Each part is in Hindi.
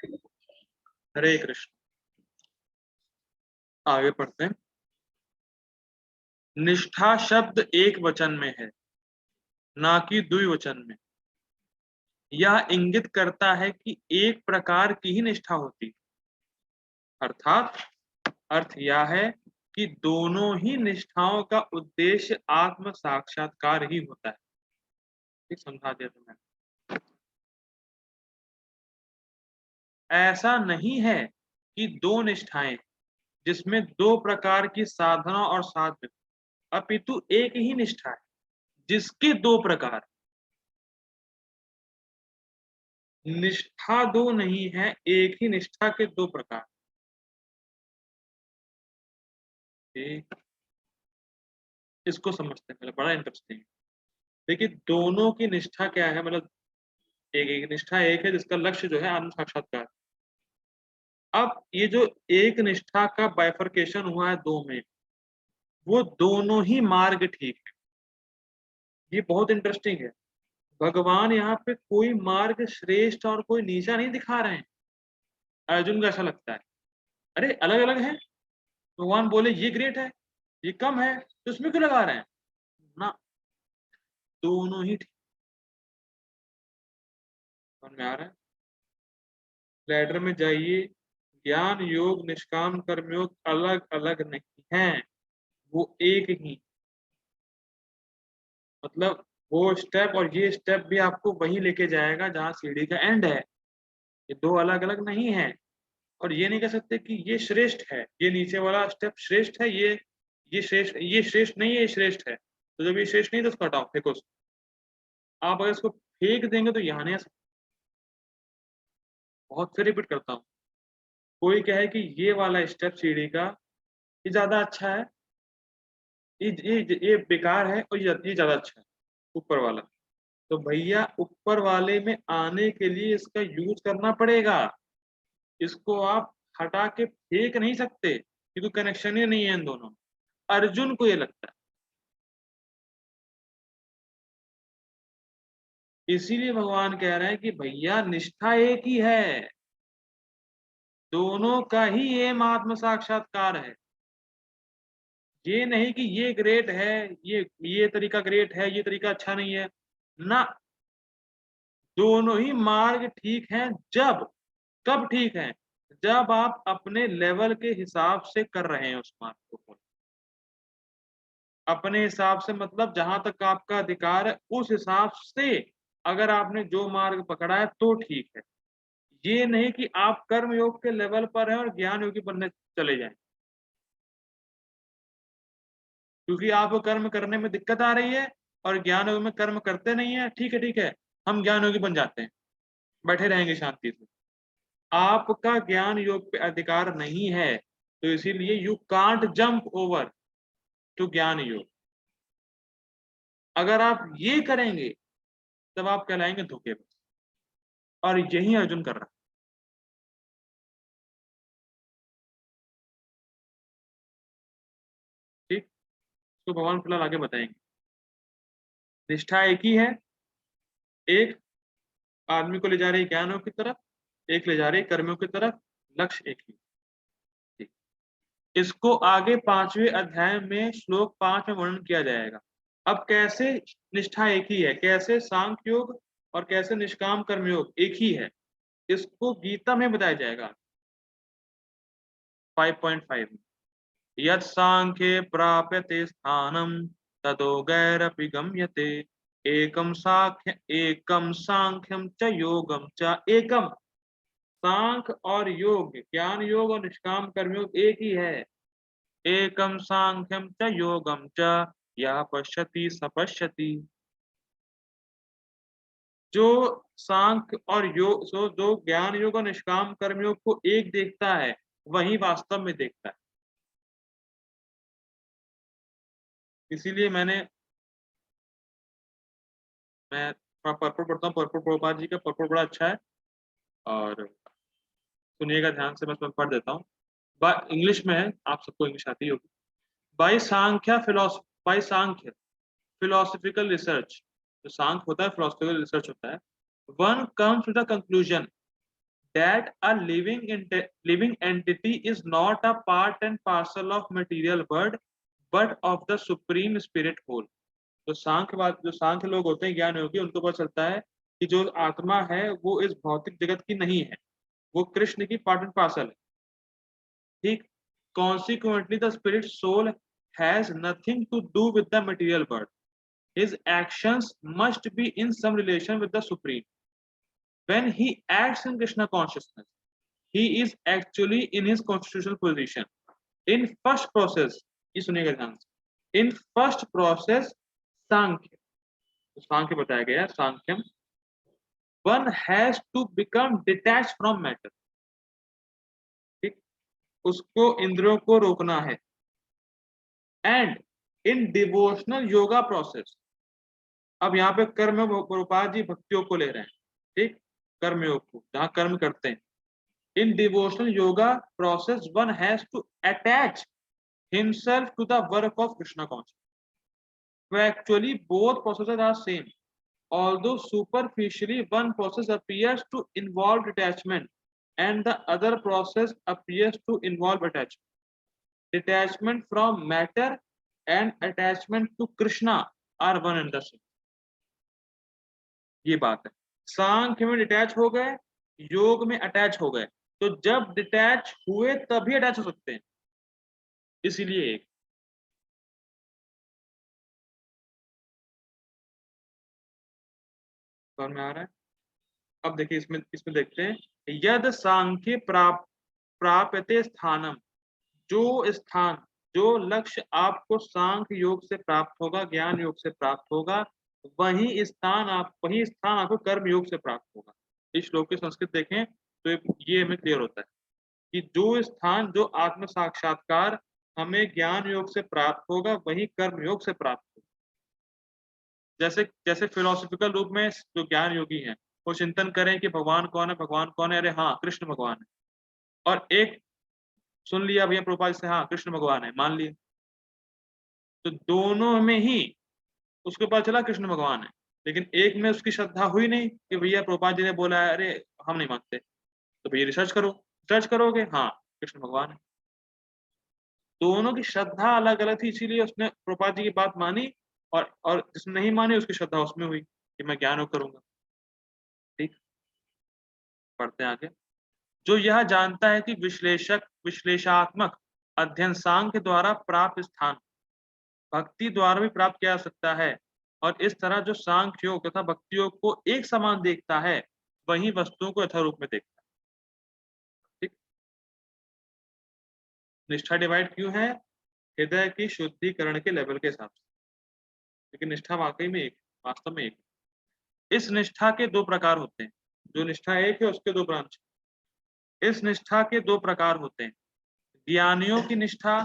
हरे कृष्ण। आगे पढ़ते हैं। निष्ठा शब्द एक वचन में है, ना कि द्विवचन में। यह इंगित करता है कि एक प्रकार की ही निष्ठा होती, अर्थात अर्थ यह है कि दोनों ही निष्ठाओं का उद्देश्य आत्म साक्षात्कार ही होता है। ठीक समझा दिया तुम्हें। ऐसा नहीं है कि दो निष्ठाएं जिसमें दो प्रकार की साधना और साध्य, अपितु एक ही निष्ठा है जिसके दो प्रकार। निष्ठा दो नहीं है, एक ही निष्ठा के दो प्रकार। ठीक, इसको समझते हैं पहले, बड़ा इंटरेस्टिंग है। देखिए दोनों की निष्ठा क्या है, मतलब एक एक निष्ठा एक है जिसका लक्ष्य जो है आत्म साक्षात्कार। अब ये जो एक निष्ठा का बाइफरकेशन हुआ है दो में, वो दोनों ही मार्ग ठीक है। ये बहुत इंटरेस्टिंग है। भगवान यहाँ पे कोई मार्ग श्रेष्ठ और कोई नीचा नहीं दिखा रहे हैं। अर्जुन को ऐसा लगता है अरे अलग अलग है, भगवान बोले ये ग्रेट है ये कम है, तो उसमें क्यों लगा रहे हैं ना, दोनों ही ठीक। समझ में आ रहा है। लेटर में जाइए, ज्ञान योग निष्काम कर्म योग अलग अलग नहीं है, वो एक ही। मतलब वो स्टेप और ये स्टेप भी आपको वही लेके जाएगा जहां सीढ़ी का एंड है। ये दो अलग अलग नहीं है। और ये नहीं कह सकते कि ये श्रेष्ठ है, ये नीचे वाला स्टेप श्रेष्ठ है, ये श्रेष्ठ, ये श्रेष्ठ नहीं है, ये श्रेष्ठ है। तो जब ये श्रेष्ठ नहीं तो उसको हटाओ, फेंको उसको। आप अगर इसको फेंक देंगे तो यहाँ नहीं आ सकते। बहुत से रिपीट करता हूँ, कोई कहे कि ये वाला स्टेप सीढ़ी का ये ज्यादा अच्छा है, ये बेकार है, और ये ज्यादा अच्छा है ऊपर वाला। तो भैया ऊपर वाले में आने के लिए इसका यूज करना पड़ेगा। इसको आप हटा के फेंक नहीं सकते क्योंकि कनेक्शन ही नहीं है इन दोनों में। अर्जुन को ये लगता है, इसीलिए भगवान कह रहे हैं कि भैया निष्ठा एक ही है, दोनों का ही एम आत्म साक्षात्कार है। ये नहीं कि ये ग्रेट है, ये तरीका ग्रेट है, ये तरीका अच्छा नहीं है ना। दोनों ही मार्ग ठीक हैं। जब, कब ठीक है, जब आप अपने लेवल के हिसाब से कर रहे हैं उस मार्ग को। अपने हिसाब से मतलब जहां तक आपका अधिकार है उस हिसाब से अगर आपने जो मार्ग पकड़ा है तो ठीक है। ये नहीं कि आप कर्म योग के लेवल पर हैं और ज्ञान योगी बनने चले जाएं, क्योंकि आपको कर्म करने में दिक्कत आ रही है और ज्ञान योग में कर्म करते नहीं है। ठीक है ठीक है, हम ज्ञान योगी बन जाते हैं, बैठे रहेंगे शांति से। आपका ज्ञान योग पे अधिकार नहीं है, तो इसीलिए you can't jump over to gyan yog. अगर आप ये करेंगे तब आप कहलाएंगे धोखेबाज, और यही अर्जुन कर रहा है। ठीक, तो भगवान फिलहाल आगे बताएंगे। निष्ठा एक ही है, एक आदमी को ले जा रही है ज्ञानों की तरफ, एक ले जा रही है कर्मियों की तरफ, लक्ष्य एक ही। ठीक, इसको आगे 5वें अध्याय में श्लोक 5 में वर्णन किया जाएगा। अब कैसे निष्ठा एक ही है, कैसे सांख्य योग और कैसे निष्काम कर्म योग एक ही है, इसको गीता में बताया जाएगा 5.5 में। यत् सांख्ये प्राप्यते स्थानं ततो गैरपि गम्यते, एकम सांख्यम च योगम च एकम। सांख्य और योग, ज्ञान योग और निष्काम कर्म योग एक ही है। एकम सांख्यम च योगम च यः पश्यति स पश्यति। जो सांख्य और योग, जो ज्ञान योग और निष्काम कर्म योग को एक देखता है वही वास्तव में देखता है। इसीलिए मैं थोड़ा पर्पल पढ़ता हूँ, पर्पल प्रभुपाद जी का पर्पल बड़ा अच्छा है। और सुनिएगा ध्यान से, मैं पढ़ देता हूँ। इंग्लिश में है, आप सबको इंग्लिश आती होगी। बाई सांख्य फिलोसफिकल रिसर्च, जो सांख्य होता है फिलोसफिकल रिसर्च होता है, one comes to the conclusion that a living entity is not a part and parcel of material world but of the supreme spirit whole. तो जो सांख्य लोग होते हैं, ज्ञान योगी, उनको पता चलता है कि जो आत्मा है वो इस भौतिक जगत की नहीं है, वो कृष्ण की पार्ट एंड पार्सल है। ठीक, consequently the spirit soul has nothing to do with the material world. His actions must be in some relation with the supreme. When he acts in Krishna consciousness, he is actually in his constitutional position. In first process, ये सुनिएगा ध्यान से, in first process सांख्य, तो सांख्य बताया गया, सांख्यम, one has to become detached from matter. ठीक, उसको इंद्रियों को रोकना है। And in devotional yoga process, अब यहाँ पे कर्म प्रभुपाद जी भक्तियों को ले रहे हैं, ठीक, कर्मयोग को, जहाँ कर्म करते हैं। In devotional yoga process one has to attach himself to the work of Krishna consciousness. Actually both processes are same, although superficially one process appears to involve detachment and the other process appears to involve attachment. Detachment from matter and attachment to Krishna are one and the same. ये बात है, सांख्य में डिटैच हो गए, योग में अटैच हो गए, तो जब डिटैच हुए तभी अटैच हो सकते हैं, इसीलिए एक। समझ में आ रहा है? अब देखिए इसमें इसमें देखते हैं, यद सांख्य प्राप्यते स्थानम, जो स्थान, जो लक्ष्य आपको सांख्य योग से प्राप्त होगा, ज्ञान योग से प्राप्त होगा, वही स्थान आपको कर्म योग से प्राप्त होगा। इस श्लोक की संस्कृत देखें तो ये हमें क्लियर होता है कि जो स्थान, जो आत्म साक्षात्कार हमें ज्ञान योग से प्राप्त होगा, वही कर्म योग से प्राप्त होगा। जैसे जैसे फिलोसफिकल रूप में जो ज्ञान योगी हैं, वो चिंतन करें कि भगवान कौन है, भगवान कौन है, अरे हाँ कृष्ण भगवान है, और एक सुन लिया भैया प्रभुपाद से, हाँ कृष्ण भगवान है, मान लिया, तो दोनों में ही उसको पता चला कृष्ण भगवान है, लेकिन एक में उसकी श्रद्धा हुई नहीं कि भैया प्रभुपाद जी ने बोला है, अरे हम नहीं मानते, तो भैया रिसर्च करो, रिसर्च करोगे, हाँ कृष्ण भगवान है। दोनों की श्रद्धा अलग अलग थी, इसीलिए उसने प्रभुपाद जी की बात मानी, और जिसने नहीं मानी उसकी श्रद्धा उसमें हुई कि मैं ज्ञान करूंगा। ठीक, पढ़ते हैं आगे। जो यह जानता है कि विश्लेषात्मक अध्ययन सांख्य द्वारा प्राप्त स्थान भक्ति द्वारा भी प्राप्त किया जा सकता है, और इस तरह जो सांख्य योग तथा भक्ति योग को एक समान देखता है, वही वस्तुओं को यथारूप में देखता है। ठीक, निष्ठा डिवाइड क्यों है? हृदय की शुद्धिकरण के लेवल के हिसाब से, लेकिन निष्ठा वाकई में एक, वास्तव में एक। इस निष्ठा के दो प्रकार होते हैं, जो निष्ठा एक है उसके दो ब्रांच। इस निष्ठा के दो प्रकार होते हैं, ज्ञानियों की निष्ठा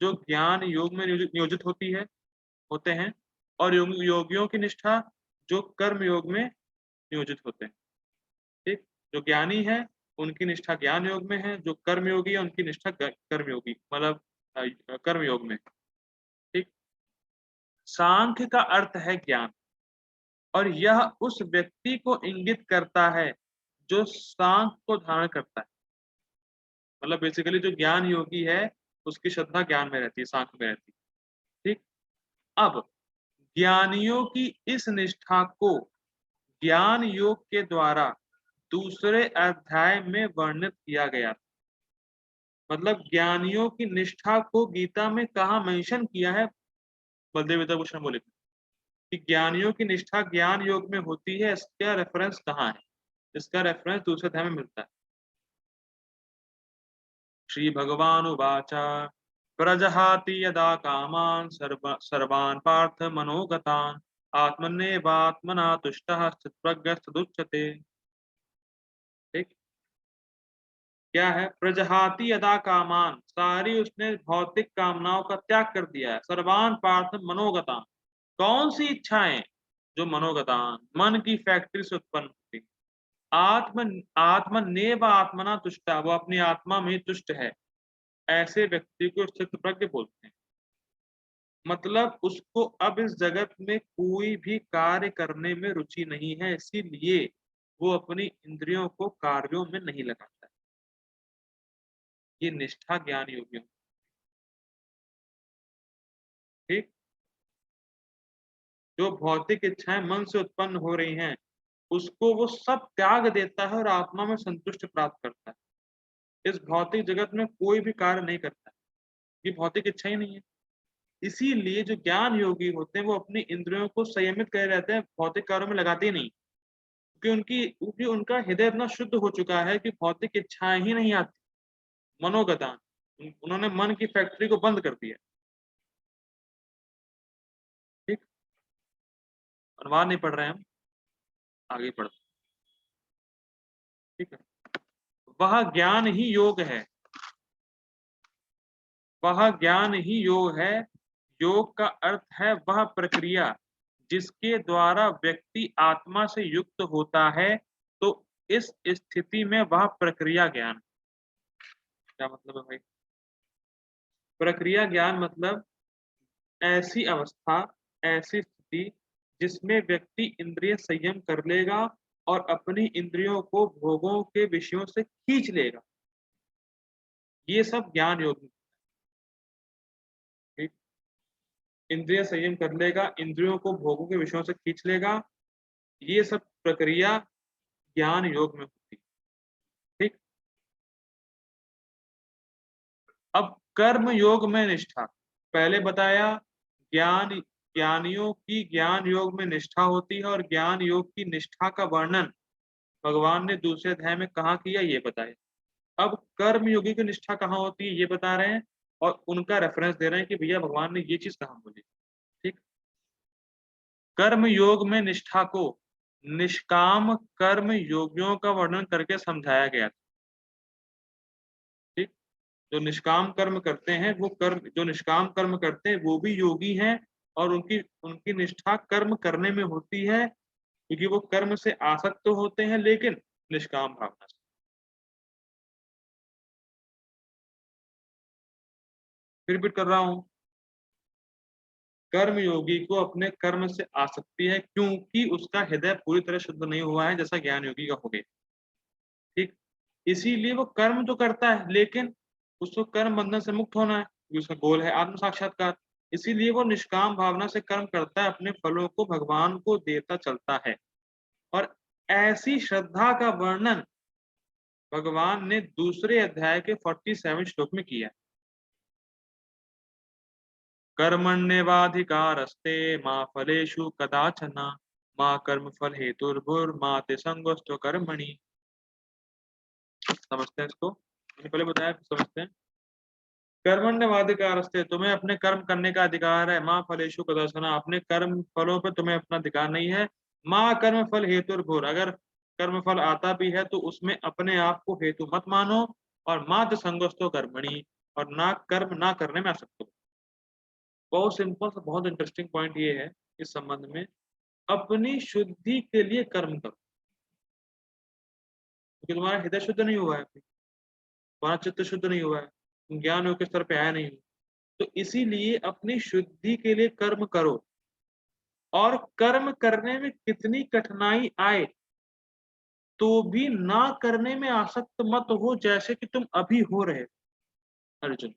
जो ज्ञान योग में नियोजित होते हैं, और योगियों की निष्ठा जो कर्म योग में नियोजित होते हैं। ठीक, जो ज्ञानी है उनकी निष्ठा ज्ञान योग में है, जो कर्म योगी है उनकी निष्ठा कर्म योगी मतलब कर्म योग में। ठीक, सांख्य का अर्थ है ज्ञान, और यह उस व्यक्ति को इंगित करता है जो सांख्य को धारण करता है। मतलब बेसिकली जो ज्ञान योगी है उसकी श्रद्धा ज्ञान में रहती है, सांख्य में रहती है। ठीक, अब ज्ञानियों की इस निष्ठा को ज्ञान योग के द्वारा दूसरे अध्याय में वर्णित किया गया। मतलब ज्ञानियों की निष्ठा को गीता में कहाँ मेंशन किया है, बलदेव विद्याभूषण बोले कि ज्ञानियों की निष्ठा ज्ञान योग में होती है, इसका रेफरेंस कहाँ है? इसका रेफरेंस दूसरे अध्याय में मिलता है। श्री भगवान उवाच प्रजहाति यदा कामान सर्वान् पार्थ मनोगतान् आत्मन्येवात्मना तुष्टः स्थितप्रज्ञस्तदुच्यते। ठीक, क्या है? प्रजहाति यदा कामान, सारी उसने भौतिक कामनाओं का त्याग कर दिया है। सर्वान पार्थ मनोगतान, कौन सी इच्छाएं? जो मनोगतान, मन की फैक्ट्री से उत्पन्न होती। आत्मनेव आत्मना तुष्टा, वो अपनी आत्मा में तुष्ट है, ऐसे व्यक्ति को स्थित प्रज्ञ बोलते हैं। मतलब उसको अब इस जगत में कोई भी कार्य करने में रुचि नहीं है, इसीलिए वो अपनी इंद्रियों को कार्यों में नहीं लगाता है। ये निष्ठा ज्ञान योगियों, ठीक। जो भौतिक इच्छाएं मन से उत्पन्न हो रही हैं, उसको वो सब त्याग देता है और आत्मा में संतुष्ट प्राप्त करता है। इस भौतिक जगत में कोई भी कार्य नहीं करता है, ये भौतिक इच्छा ही नहीं है। इसीलिए जो ज्ञान योगी होते हैं वो अपनी इंद्रियों को संयमित करे रहते हैं, भौतिक कार्यों में लगाते ही नहीं, क्योंकि उनका हृदय इतना शुद्ध हो चुका है कि भौतिक इच्छाएं ही नहीं आती। मनोगतान, उन्होंने मन की फैक्ट्री को बंद कर दिया। ठीक, अनुवाद नहीं पढ़ रहे हैं हम, आगे पढ़ते। ठीक है, वह ज्ञान ही योग है, वह ज्ञान ही योग है। योग का अर्थ है वह प्रक्रिया जिसके द्वारा व्यक्ति आत्मा से युक्त होता है। तो इस स्थिति में वह प्रक्रिया ज्ञान। क्या मतलब है भाई? प्रक्रिया ज्ञान मतलब ऐसी अवस्था, ऐसी स्थिति जिसमें व्यक्ति इंद्रिय संयम कर लेगा और अपनी इंद्रियों को भोगों के विषयों से खींच लेगा। ये सब ज्ञान योग। ठीक, इंद्रिय संयम कर लेगा, इंद्रियों को भोगों के विषयों से खींच लेगा, ये सब प्रक्रिया ज्ञान योग में होती है। ठीक, अब कर्म योग में निष्ठा, पहले बताया ज्ञान, ज्ञानियों की ज्ञान योग में निष्ठा होती है और ज्ञान योग की निष्ठा का वर्णन भगवान ने दूसरे अध्याय में कहाँ किया ये बताया। अब कर्म योगी की निष्ठा कहाँ होती है ये बता रहे हैं और उनका रेफरेंस दे रहे हैं कि भैया भगवान ने ये चीज कहाँ बोली। ठीक, कर्म योग में निष्ठा को निष्काम कर्म योगियों का वर्णन करके समझाया गया था। ठीक, जो निष्काम कर्म करते हैं वो कर्म, जो निष्काम कर्म करते हैं वो भी योगी हैं और उनकी उनकी निष्ठा कर्म करने में होती है, क्योंकि वो कर्म से आसक्त तो होते हैं लेकिन निष्काम भावना से। फिर भी कर रहा हूं, कर्म योगी को अपने कर्म से आसक्ति है क्योंकि उसका हृदय पूरी तरह शुद्ध नहीं हुआ है जैसा ज्ञान योगी का हो गया। ठीक, इसीलिए वो कर्म तो करता है लेकिन उसको कर्म बंधन से मुक्त होना है क्योंकि उसका गोल है आत्म साक्षात्कार। इसीलिए वो निष्काम भावना से कर्म करता है, अपने फलों को भगवान को देता चलता है। और ऐसी श्रद्धा का वर्णन भगवान ने दूसरे अध्याय के 47 श्लोक में किया। कर्मण्येवाधिकारस्ते मा फलेषु कदाचन मा कर्मफल हेतुर्भुर्मा ते संगोऽस्त्व कर्मणि। समझते हैं इसको, मैंने पहले बताया, समझते हैं। कर्मण्येवाधिकारस्ते, तुम्हें अपने कर्म करने का अधिकार है। माँ फलेषु कदाचन, अपने कर्म फलों पर तुम्हें अपना अधिकार नहीं है। माँ कर्म फल हेतुर्भुर, अगर कर्म फल आता भी है तो उसमें अपने आप को हेतु मत मानो। और मात संगोऽस्त्व कर्मणि, और ना कर्म ना करने में आसक्त हो। बहुत सिंपल सा बहुत इंटरेस्टिंग पॉइंट ये है इस संबंध में, अपनी शुद्धि के लिए कर्म करो, क्योंकि तुम्हारा हृदय शुद्ध नहीं हुआ है, तुम्हारा चित्त शुद्ध नहीं हुआ है, तुम ज्ञान योग के स्तर पे आया नहीं हो। तो इसीलिए अपनी शुद्धि के लिए कर्म करो, और कर्म करने में कितनी कठिनाई आए तो भी ना करने में आसक्त मत हो, जैसे कि तुम अभी हो रहे अर्जुन,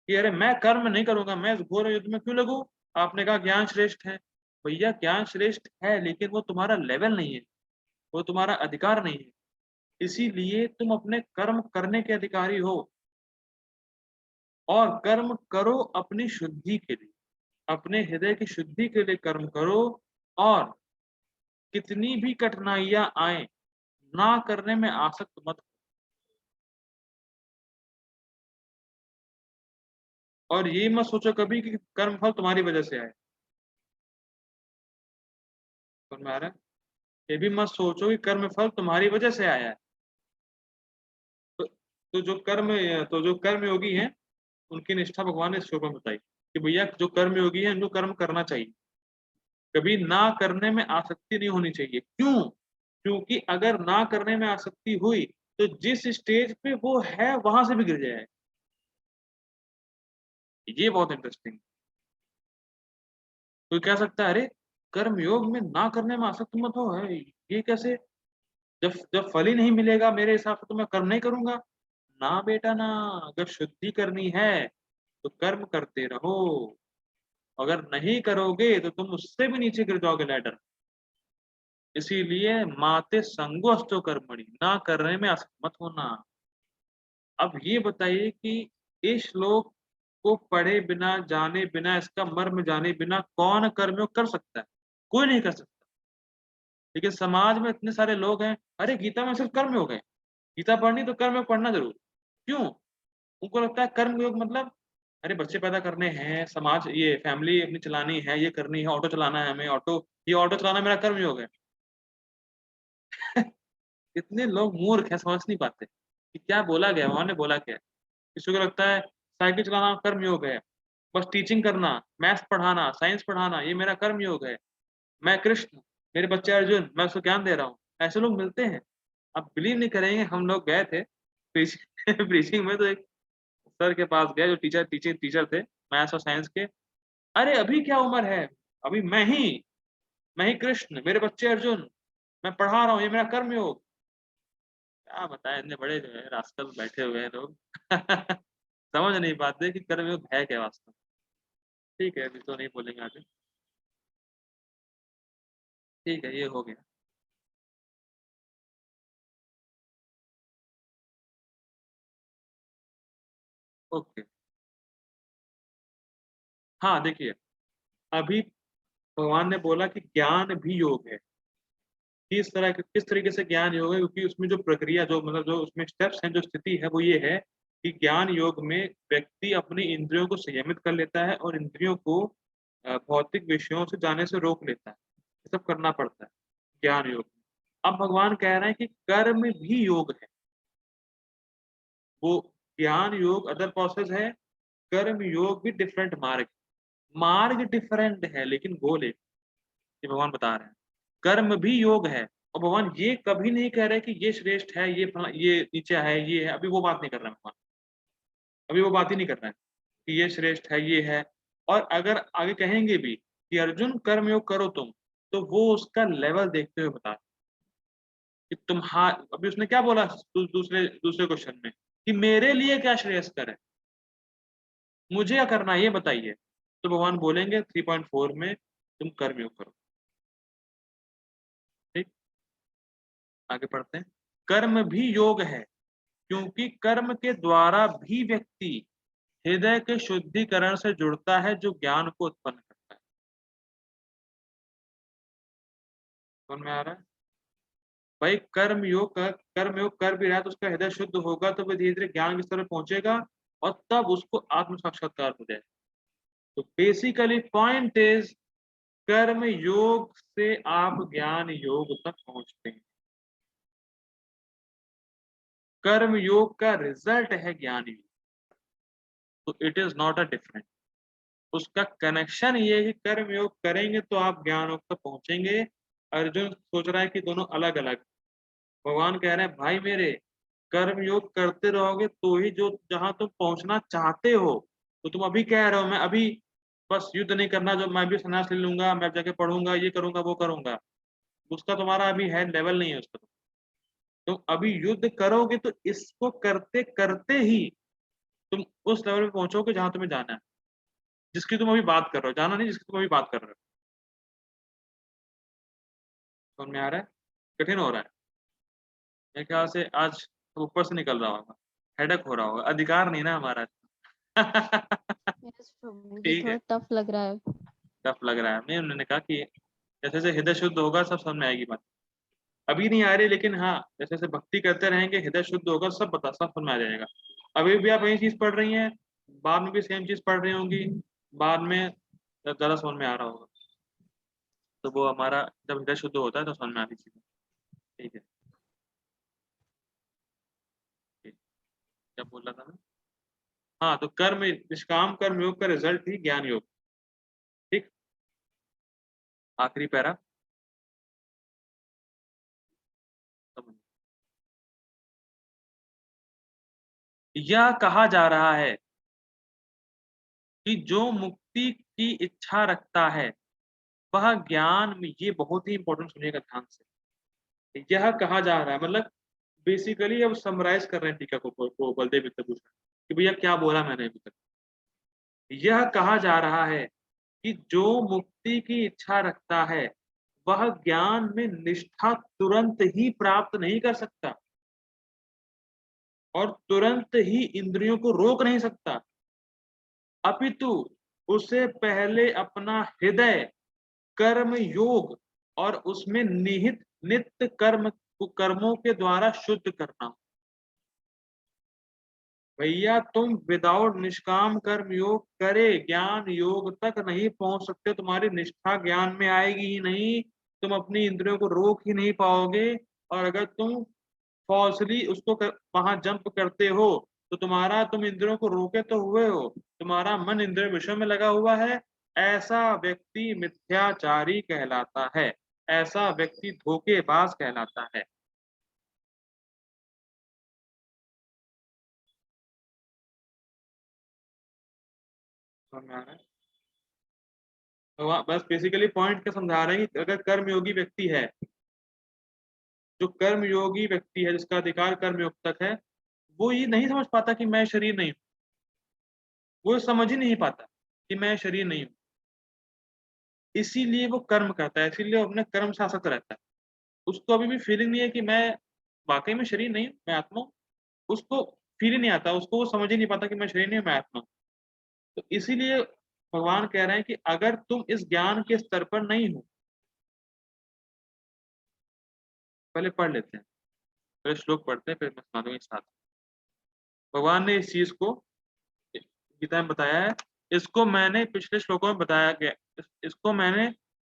कि अरे मैं कर्म नहीं करूंगा, मैं इस घोर युद्ध में क्यों लगूं। आपने कहा ज्ञान श्रेष्ठ है, भैया ज्ञान श्रेष्ठ है लेकिन वो तुम्हारा लेवल नहीं है, वो तुम्हारा अधिकार नहीं है। इसीलिए तुम अपने कर्म करने के अधिकारी हो, और कर्म करो अपनी शुद्धि के लिए, अपने हृदय की शुद्धि के लिए कर्म करो। और कितनी भी कठिनाइयां आए, ना करने में आसक्त मत हो। और ये मत सोचो कभी कि कर्म फल तुम्हारी वजह से आए। समझ में आ रहा है? ये भी मत सोचो कि कर्म फल तुम्हारी वजह से आया है। तो, तो जो कर्म योगी हैं उनकी निष्ठा भगवान ने इस श्लोक में बताई कि भैया जो कर्म योगी है इनको कर्म करना चाहिए, कभी ना करने में आसक्ति नहीं होनी चाहिए। क्यों? क्योंकि अगर ना करने में आसक्ति हुई तो जिस स्टेज पे वो है वहां से भी गिर जाए। ये बहुत इंटरेस्टिंग। कोई कह सकता है अरे कर्म योग में ना करने में आसक्त मत हो, है ये कैसे? जब जब फल ही नहीं मिलेगा मेरे हिसाब से तो मैं कर्म नहीं करूंगा। ना बेटा ना, अगर शुद्धि करनी है तो कर्म करते रहो, अगर नहीं करोगे तो तुम उससे भी नीचे गिर जाओगे लैडर। इसीलिए माते संगोष्ठो कर्मणि, ना करने में असमत होना। अब ये बताइए कि इस श्लोक को पढ़े बिना, जाने बिना, इसका मर्म जाने बिना कौन कर्मयोग कर सकता है? कोई नहीं कर सकता। लेकिन समाज में इतने सारे लोग हैं, अरे गीता में सिर्फ कर्मयोग है, गीता पढ़नी तो कर्मयोग पढ़ना जरूर। क्यों? उनको लगता है कर्मयोग मतलब अरे बच्चे पैदा करने हैं, समाज ये फैमिली अपनी चलानी है, ये करनी है, ऑटो चलाना है हमें, ऑटो ये ऑटो चलाना मेरा कर्मयोग है। इतने लोग मूर्ख हैं, समझ नहीं पाते कि क्या बोला गया, भगवान ने बोला क्या है। किसी को लगता है साइकिल चलाना कर्म योग है, बस टीचिंग करना, मैथ्स पढ़ाना, साइंस पढ़ाना ये मेरा कर्म योग है। मैं कृष्ण, मेरे बच्चे अर्जुन, मैं उसको ज्ञान दे रहा हूँ। ऐसे लोग मिलते हैं। आप बिलीव नहीं करेंगे, हम लोग गए थे प्रीचिंग प्रीचिंग में, तो एक सर के पास गए जो टीचर थे मैथ्स और साइंस के। अरे अभी क्या उम्र है, अभी मैं ही कृष्ण, मेरे बच्चे अर्जुन, मैं पढ़ा रहा हूँ, ये मेरा कर्म योग। क्या बताएं, इतने बड़े जो है रास्कल बैठे हुए हैं लोग समझ नहीं पाते कि कर्मयोग है क्या वास्तव में। ठीक है, अभी तो नहीं बोलेंगे आगे। ठीक है, ये हो गया। ओके। हाँ देखिए, अभी भगवान ने बोला कि ज्ञान भी योग है। किस तरीके से ज्ञान योग है, क्योंकि उसमें जो प्रक्रिया, जो मतलब जो उसमें स्टेप्स हैं, जो स्थिति है वो ये है कि ज्ञान योग में व्यक्ति अपनी इंद्रियों को संयमित कर लेता है और इंद्रियों को भौतिक विषयों से जाने से रोक लेता है। ये सब करना पड़ता है ज्ञान योग में। अब भगवान कह रहे हैं कि कर्म भी योग है। वो ज्ञान योग अदर प्रोसेस है, कर्म योग भी डिफरेंट मार्ग। मार्ग डिफरेंट है लेकिन गोल एक। ये भगवान बता रहे हैं, कर्म भी योग है। और भगवान ये कभी नहीं कह रहे कि ये श्रेष्ठ है, ये नीचे है, ये है। अभी वो बात नहीं कर रहे हैं भगवान। अभी वो बात ही नहीं कर रहे हैं कि ये श्रेष्ठ है, ये है। और अगर आगे कहेंगे भी कि अर्जुन कर्म योग करो तुम, तो वो उसका लेवल देखते हुए बता रहे हैं कि तुम, हाँ अभी उसने क्या बोला दूसरे दूसरे क्वेश्चन में कि मेरे लिए क्या श्रेयस्कर है, मुझे क्या करना है ये बताइए। तो भगवान बोलेंगे 3.4 में तुम कर्म योग करो। ठीक, आगे पढ़ते हैं। कर्म भी योग है, क्योंकि कर्म के द्वारा भी व्यक्ति हृदय के शुद्धिकरण से जुड़ता है, जो ज्ञान को उत्पन्न करता है। समझ में आ रहा है? भाई कर्म योग कर भी रहा है तो उसका हृदय शुद्ध होगा, तो वह धीरे धीरे ज्ञान के स्तर पर पहुंचेगा और तब उसको आत्म साक्षात्कार हो जाएगा। तो बेसिकली पॉइंट इज, कर्म योग से आप ज्ञान योग तक पहुंचते हैं। कर्म योग का रिजल्ट है ज्ञान योग। तो it is not a different. उसका कनेक्शन ये है कि कर्म योग करेंगे तो आप ज्ञान योग तक पहुंचेंगे। अर्जुन सोच रहा है कि दोनों अलग अलग। भगवान कह रहे हैं भाई मेरे, कर्म योग करते रहोगे तो ही जो जहां तुम पहुंचना चाहते हो। तो तुम अभी कह रहे हो मैं अभी बस युद्ध नहीं करना, जो मैं भी संन्यास ले लूंगा, मैं जाके पढ़ूंगा, ये करूंगा वो करूंगा। उसका तुम्हारा अभी है लेवल नहीं है उसका। तुम अभी युद्ध करोगे तो इसको करते करते ही तुम उस लेवल पे पहुंचोगे जहां तुम्हें जाना है, जिसकी तुम अभी बात कर रहे हो। जाना नहीं, जिसकी तुम अभी बात कर रहे हो। समझ में आ रहा है? कठिन हो रहा है मेरे ख्याल से आज ऊपर से निकल रहा होगा, हेडक हो रहा होगा, अधिकार नहीं ना हमारा। यस प्रभु, मुझे ठीक थोड़ा है, टफ लग रहा है। टफ लग रहा है। नहीं, उन्होंने कहा कि जैसे जैसे हृदय शुद्ध होगा सब समझ में आएगी बात। अभी नहीं आ रही, लेकिन हाँ जैसे जैसे भक्ति करते रहेंगे हृदय शुद्ध होगा, सब समझ में आ जाएगा। अभी भी आप यही चीज पढ़ रही हैं, बाद में भी सेम चीज पढ़ रही होंगी, बाद में ज्यादा समझ में आ रहा होगा। तो वो हमारा जब हृदय शुद्ध होता है तो समझ में आती चीजें। ठीक है, ठीक। क्या बोल रहा था मैं? हाँ, तो कर्म, निष्काम कर्म योग का रिजल्ट ही ज्ञान योग। ठीक, आखिरी पैरा समझ। यह कहा जा रहा है कि जो मुक्ति की इच्छा रखता है वह ज्ञान में, ये बहुत ही इंपॉर्टेंट सुनिएगा ध्यान से, यह कहा जा रहा है, मतलब बेसिकली अब समराइज कर रहे हैं टीका को बलदेव विद्याभूषण कि भैया क्या बोला मैंने अभी तक। यह कहा जा रहा है कि जो मुक्ति की इच्छा रखता है वह ज्ञान में निष्ठा तुरंत ही प्राप्त नहीं कर सकता और तुरंत ही इंद्रियों को रोक नहीं सकता, अपितु उसे पहले अपना हृदय कर्म योग और उसमें निहित नित्य कर्मों के द्वारा शुद्ध करना। भैया तुम विदाउट निष्काम कर्म योग करे ज्ञान योग तक नहीं पहुंच सकते, तुम्हारी निष्ठा ज्ञान में आएगी ही नहीं, तुम अपनी इंद्रियों को रोक ही नहीं पाओगे। और अगर तुम फॉल्सली उसको वहां जंप करते हो तो तुम इंद्रियों को रोके तो हुए हो, तुम्हारा मन इंद्रिय विषय में लगा हुआ है। ऐसा व्यक्ति मिथ्याचारी कहलाता है, ऐसा व्यक्ति धोखेबाज कहलाता है। समझ में आ रहा है? तो बस बेसिकली पॉइंट क्या समझा रहे हैं कि अगर कर्मयोगी व्यक्ति है, जो कर्मयोगी व्यक्ति है जिसका अधिकार कर्मयोग तक है, वो ये नहीं समझ पाता कि मैं शरीर नहीं हूँ, वो समझ ही नहीं पाता कि मैं शरीर नहीं हूँ, इसीलिए वो कर्म करता है, इसीलिए वो अपने कर्म शासक रहता है। उसको अभी भी फीलिंग नहीं है कि मैं वाकई में शरीर नहीं हूँ, मैं आत्मा हूँ। उसको फील ही नहीं आता, उसको वो समझ ही नहीं पाता कि मैं शरीर नहीं हूँ, मैं आत्मा हूँ। तो इसीलिए भगवान कह रहे हैं कि अगर तुम इस ज्ञान के स्तर पर नहीं हो, पहले पढ़ लेते हैं, पहले श्लोक पढ़ते हैं, फिर मैं सुना दूंगा साथ। भगवान ने इस चीज को गीता में बताया है, इसको मैंने पिछले श्लोकों में बताया गया, इसको मैंने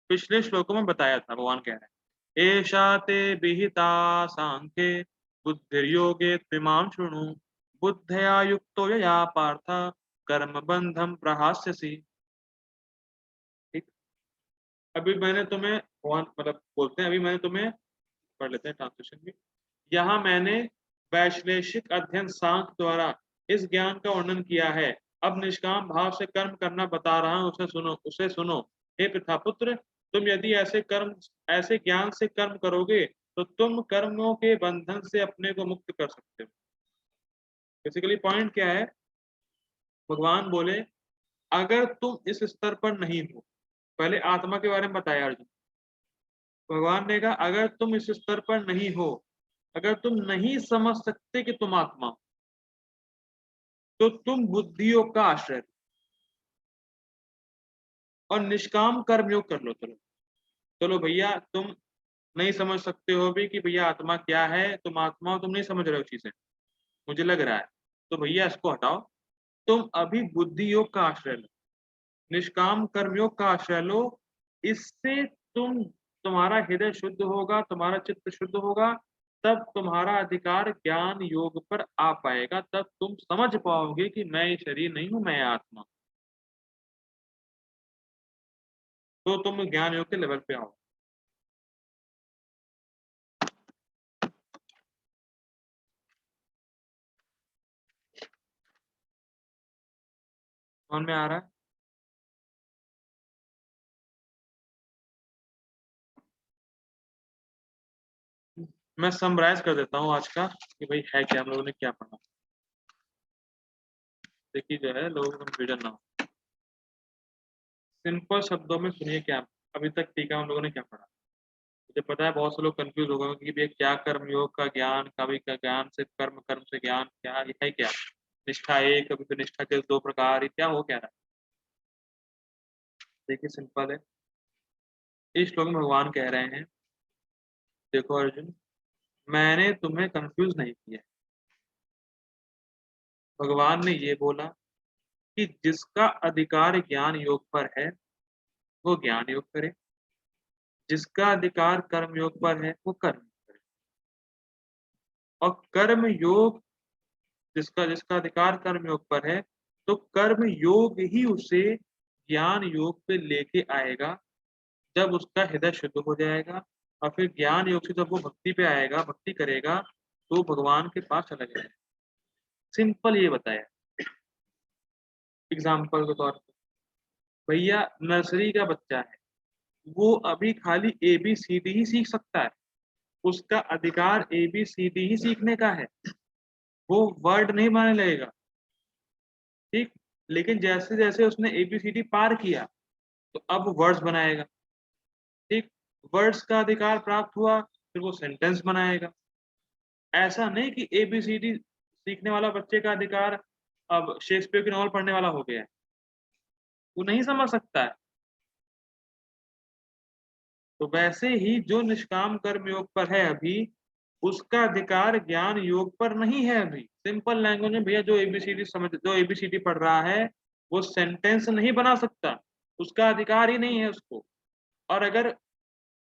पिछले श्लोकों में बताया था। भगवान कह रहे हैं एषा ते विहिता सांख्ये बुद्धिर्योगे त्विमां शृणु बुद्धया युक्तो यया पार्थ कर्म बंधम प्रहास्यसि। ठीक, अभी मैंने तुम्हें भगवान मतलब बोलते हैं, अभी मैंने तुम्हें पढ़ लेते हैं ट्रांसलेशन भी। यहाँ मैंने वैश्लेषिक अध्ययन सांख्य द्वारा इस ज्ञान का वर्णन किया है, अब निष्काम भाव से कर्म करना बता रहा हूं, उसे सुनो। हे पितापुत्र, तुम यदि ऐसे ज्ञान से कर्म करोगे तो तुम कर्मों के बंधन से अपने को मुक्त कर सकते हो। बेसिकली पॉइंट क्या है, भगवान बोले अगर तुम इस स्तर पर नहीं हो, पहले आत्मा के बारे में बताया अर्जुन। भगवान ने कहा अगर तुम इस स्तर पर नहीं हो, अगर तुम नहीं समझ सकते कि तुम आत्मा हो, तो तुम बुद्धियों का आश्रय और निष्काम कर्मयोग कर लो। चलो चलो भैया, तुम नहीं समझ सकते हो भी कि भैया आत्मा क्या है, तुम आत्मा हो, तुम नहीं समझ रहे हो चीजें, मुझे लग रहा है, तो भैया इसको हटाओ, तुम अभी बुद्धि योग का आश्रय लो, निष्काम कर्मयोग का आश्रय लो। इससे तुम्हारा हृदय शुद्ध होगा, तुम्हारा चित्त शुद्ध होगा, तब तुम्हारा अधिकार ज्ञान योग पर आ पाएगा, तब तुम समझ पाओगे कि मैं ये शरीर नहीं हूं, मैं आत्मा। तो तुम ज्ञान योग के लेवल पे आओ। समझ में आ रहा है? मैं समराइज कर देता हूँ आज का कि भाई है क्या, हम लोगों ने क्या पढ़ा। देखिए जो है लोगों को कंफ्यूजन ना हो, सिंपल शब्दों में सुनिए क्या अभी तक टीका हम लोगों ने क्या पढ़ा। मुझे पता है बहुत से लोग कंफ्यूज हो गए कि भैया क्या कर्म योग का ज्ञान, कभी का ज्ञान से कर्म, कर्म से ज्ञान, क्या ये है क्या, निष्ठा एक, कभी तो निष्ठा के दो प्रकार, ये क्या हो क्या रहा है। देखिए सिंपल है, इस श्लोक में भगवान कह रहे हैं देखो अर्जुन, मैंने तुम्हें कंफ्यूज नहीं किया। भगवान ने ये बोला कि जिसका अधिकार ज्ञान योग पर है वो ज्ञान योग करे, जिसका अधिकार कर्म योग पर है वो कर्म करे, और कर्म योग जिसका जिसका अधिकार कर्म योग पर है, तो कर्म योग ही उसे ज्ञान योग पे लेके आएगा। जब उसका हृदय शुद्ध हो जाएगा और फिर ज्ञान योग से जब वो भक्ति पे आएगा, भक्ति करेगा, तो भगवान के पास चला जाएगा। सिंपल ये बताया एग्जाम्पल के तौर पर। भैया नर्सरी का बच्चा है, वो अभी खाली ABCD ही सीख सकता है, उसका अधिकार ABCD ही सीखने का है, वो वर्ड नहीं बनाने लगेगा। ठीक, लेकिन जैसे जैसे उसने ABCD पार किया तो अब वर्ड्स बनाएगा। ठीक, वर्ड्स का अधिकार प्राप्त हुआ फिर वो सेंटेंस बनाएगा। ऐसा नहीं कि ABCD सीखने वाला बच्चे का अधिकार अब शेक्सपियर की नॉवल पढ़ने वाला हो गया है, वो नहीं समझ सकता है। तो वैसे ही जो निष्काम कर्म योग पर है अभी, उसका अधिकार ज्ञान योग पर नहीं है अभी। सिंपल लैंग्वेज में भैया, जो ABCD पढ़ रहा है वो सेंटेंस नहीं बना सकता, उसका अधिकार ही नहीं है उसको। और अगर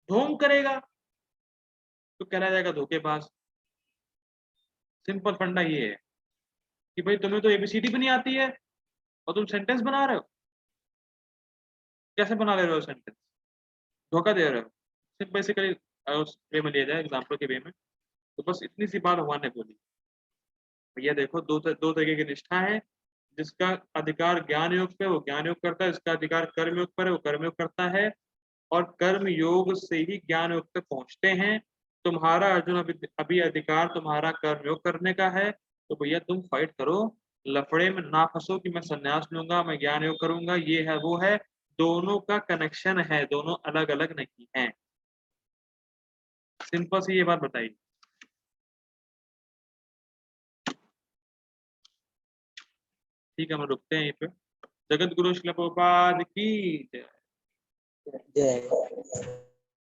ढोंग करेगा तो कहला जाएगा धोखेबाज। सिंपल फंडा ये है कि भाई तुम्हें तो ABCD भी नहीं आती है और तुम सेंटेंस बना रहे हो। कैसे बना ले रहे हो सेंटेंस? धोखा दे रहे हो। सिर्फ बेसिकली उस वे में लिया जाए, एग्जाम्पल के वे में, तो बस इतनी सी बात भगवान ने बोली। भैया देखो, दो तरीके की निष्ठा है। जिसका अधिकार ज्ञान योग पे वो ज्ञान योग करता है, जिसका अधिकार कर्म योग पर है वो कर्म योग करता है। और कर्म योग से ही ज्ञान योग तक पहुंचते हैं। तुम्हारा अर्जुन अभी अधिकार तुम्हारा कर्म योग करने का है, तो भैया तुम फाइट करो। लफड़े में ना फंसो कि मैं संन्यास लूंगा, मैं ज्ञान योग करूंगा, ये है वो है। दोनों का कनेक्शन है, दोनों अलग अलग नहीं है। सिंपल सी ये बात बताइए। ठीक है, हम रुकते हैं यहीं पे। जगत गुरु श्रील प्रभुपाद की जय। जय